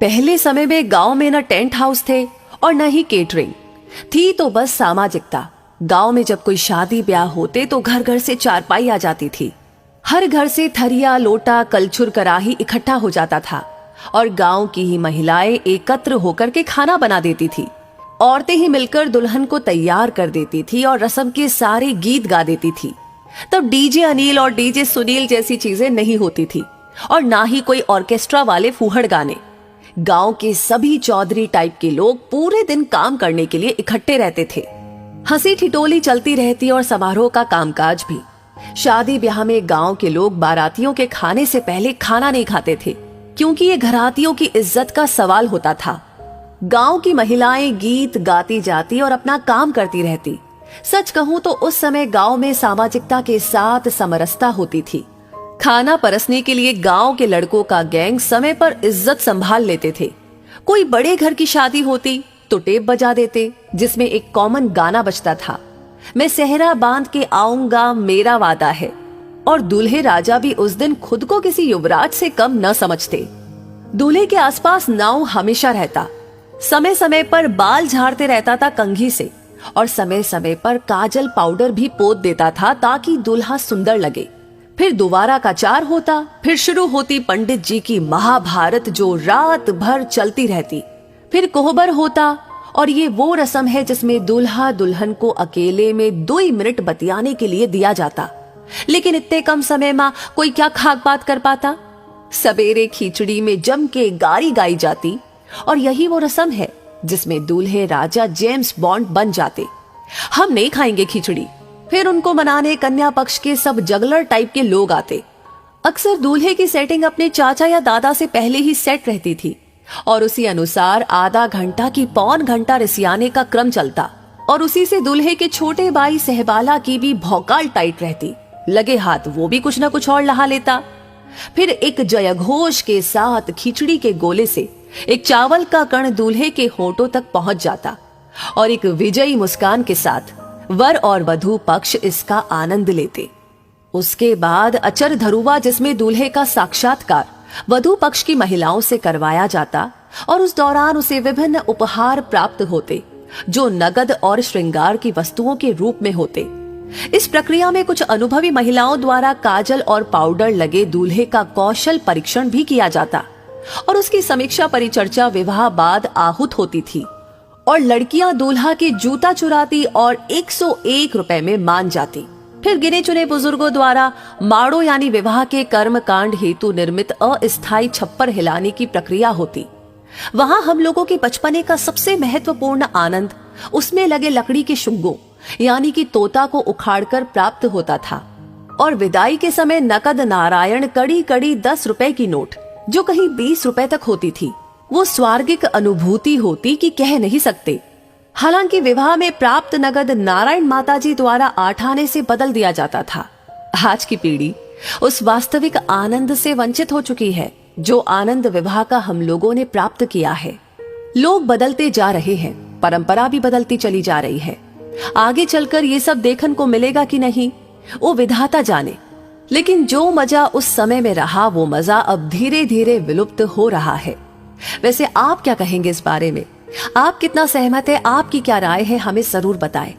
पहले समय में गांव में न टेंट हाउस थे और न ही केटरिंग थी, तो बस सामाजिकता। गांव में जब कोई शादी ब्याह होते तो घर घर से चारपाई आ जाती थी। हर घर से थरिया, लोटा, कलछुल, कराही इकट्ठा हो जाता था और गांव की ही महिलाएं एकत्र होकर के खाना बना देती थी। औरतें ही मिलकर दुल्हन को तैयार कर देती थी और रस्म के सारे गीत गा देती थी। तब डीजे अनिल और डीजे सुनील जैसी चीजें नहीं होती थी और ना ही कोई ऑर्केस्ट्रा वाले फूहड़ गाने। गांव के सभी चौधरी टाइप के लोग पूरे दिन काम करने के लिए इकट्ठे रहते थे। हंसी ठिठोली चलती रहती और समारोह का कामकाज भी। शादी ब्याह में गांव के लोग बारातियों के खाने से पहले खाना नहीं खाते थे, क्योंकि ये घरातियों की इज्जत का सवाल होता था। गांव की महिलाएं गीत गाती जाती और अपना काम करती रहती। सच कहूं तो उस समय गांव में सामाजिकता के साथ समरसता होती थी। खाना परसने के लिए गांव के लड़कों का गैंग समय पर इज्जत संभाल लेते थे। कोई बड़े घर की शादी होती तो टेप बजा देते, जिसमें एक कॉमन गाना बजता था, मैं सेहरा बांध के आऊंगा मेरा वादा है। और दूल्हे राजा भी उस दिन खुद को किसी युवराज से कम न समझते। दूल्हे के आसपास नाव हमेशा रहता। समय समय पर बाल झाड़ते रहता था कंघी से और समय समय पर काजल पाउडर भी पोत देता था ताकि दूल्हा सुंदर लगे। फिर दोबारा का चार होता। फिर शुरू होती पंडित जी की महाभारत, जो रात भर चलती रहती। फिर कोहबर होता और ये वो रस्म है जिसमें दूल्हा दुल्हन को अकेले में 2 मिनट बतियाने के लिए दिया जाता। लेकिन इतने कम समय में कोई क्या खाक बात कर पाता। सवेरे खिचड़ी में जम के गारी गाई जाती और यही वो रस्म है जिसमें दूल्हे राजा जेम्स बॉन्ड बन जाते। हम नहीं खाएंगे खिचड़ी। फिर उनको मनाने कन्या पक्ष के सब जगलर टाइप के लोग आते। अक्सर दूल्हे की सेटिंग अपने चाचा या दादा से पहले ही सेट रहती थी और उसी अनुसार आधा घंटा की पौन घंटा रिसियाने का क्रम चलता और उसी से दूल्हे के छोटे भाई सहबाला की भी भौकाल टाइट रहती। लगे हाथ वो भी कुछ न कुछ और लहा लेता। फिर एक जयघोष के साथ खिचड़ी के गोले से एक चावल का कण दूल्हे के होठों तक पहुंच जाता और एक विजयी मुस्कान के साथ वर और वधू पक्ष इसका आनंद लेते। उसके बाद अचर धरुवा, जिसमें दूल्हे का साक्षात्कार वधू पक्ष की महिलाओं से करवाया जाता और उस दौरान उसे विभिन्न उपहार प्राप्त होते, जो नगद और श्रृंगार की वस्तुओं के रूप में होते। इस प्रक्रिया में कुछ अनुभवी महिलाओं द्वारा काजल और पाउडर लगे दूल्हे का कौशल परीक्षण भी किया जाता और उसकी समीक्षा परिचर्चा विवाह बाद आहूत होती थी और लड़कियां दूल्हा के जूता चुराती और 101 रुपए में मान जाती। फिर गिने चुने बुजुर्गों द्वारा माड़ो यानी विवाह के कर्म कांड हेतु निर्मित अस्थायी छप्पर हिलाने की प्रक्रिया होती। वहां हम लोगों के बचपने का सबसे महत्वपूर्ण आनंद उसमें लगे लकड़ी के शुंगों यानी कि तोता को उखाड़कर प्राप्त होता था। और विदाई के समय नकद नारायण कड़ी कड़ी 10 रुपए की नोट, जो कहीं 20 रुपए तक होती थी, वो स्वर्गिक अनुभूति होती कि कह नहीं सकते। हालांकि विवाह में प्राप्त नगद नारायण माताजी द्वारा 8 आने से बदल दिया जाता था। आज की पीढ़ी उस वास्तविक आनंद से वंचित हो चुकी है जो आनंद विवाह का हम लोगों ने प्राप्त किया है। लोग बदलते जा रहे हैं, परंपरा भी बदलती चली जा रही है। आगे चलकर ये सब देखने को मिलेगा कि नहीं, वो विधाता जाने। लेकिन जो मजा उस समय में रहा, वो मजा अब धीरे धीरे विलुप्त हो रहा है। वैसे आप क्या कहेंगे इस बारे में? आप कितना सहमत है? आपकी क्या राय है? हमें जरूर बताएं।